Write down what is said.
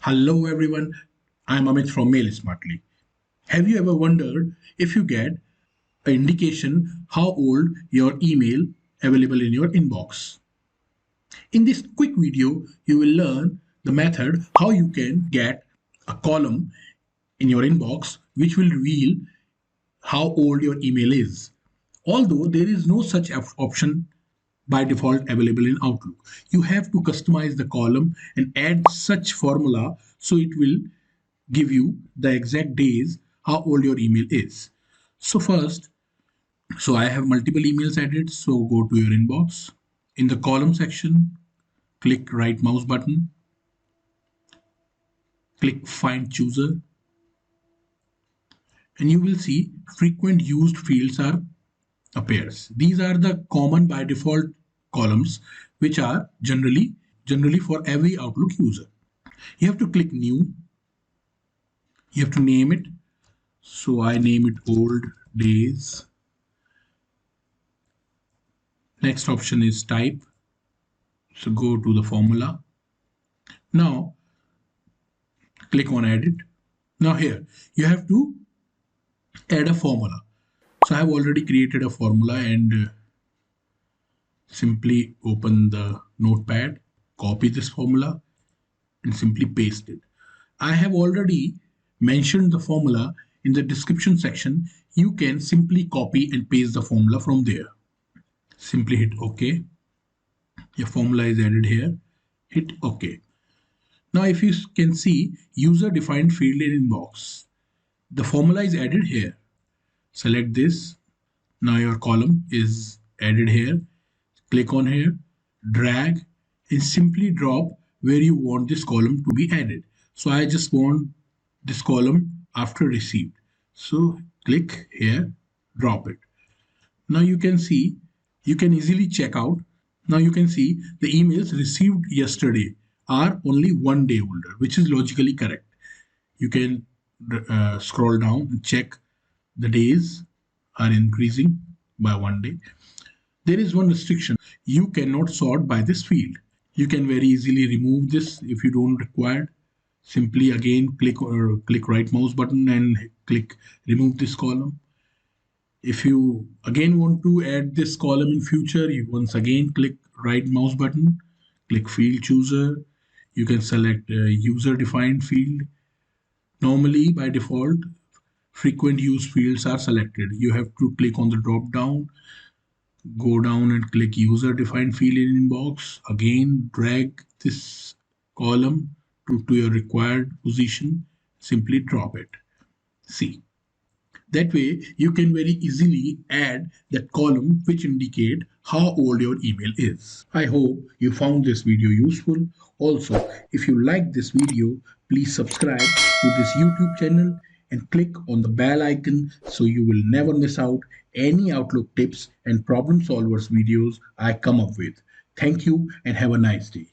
Hello everyone, I'm Amit from Mail Smartly. Have you ever wondered if you get an indication how old your email available in your inbox? In this quick video, you will learn the method how you can get a column in your inbox which will reveal how old your email is. Although there is no such option by default available in Outlook, you have to customize the column and add such formula so it will give you the exact days how old your email is. So I have multiple emails added. So go to your inbox. In the column section, click right mouse button, click find chooser, and you will see frequent used fields are appears. These are the common by default columns which are generally for every Outlook user. You have to click new. You have to name it. So I name it old days. Next option is type. So go to the formula. Now click on edit. Now here you have to add a formula. So I have already created a formula and simply open the notepad, copy this formula and simply paste it. I have already mentioned the formula in the description section. You can simply copy and paste the formula from there. Simply hit OK. Your formula is added here. Hit OK. Now if you can see user defined field in inbox, the formula is added here. Select this. Now your column is added here. Click on here, drag and simply drop where you want this column to be added. So I just want this column after received. So click here, drop it. Now you can see, you can easily check out. Now you can see the emails received yesterday are only 1 day older, which is logically correct. You can scroll down and check the days are increasing by 1 day. There is one restriction. You cannot sort by this field. You can very easily remove this if you don't require. Simply again click right mouse button and click remove this column. If you again want to add this column in future, you once again click right mouse button, click field chooser. You can select user defined field. Normally by default, frequent use fields are selected. You have to click on the drop down, go down and click user defined field in inbox. Again, drag this column to your required position. Simply drop it. See. That way, you can very easily add that column which indicate how old your email is. I hope you found this video useful. Also, if you like this video, please subscribe to this YouTube channel and click on the bell icon so you will never miss out any Outlook tips and problem solvers videos I come up with. Thank you and have a nice day.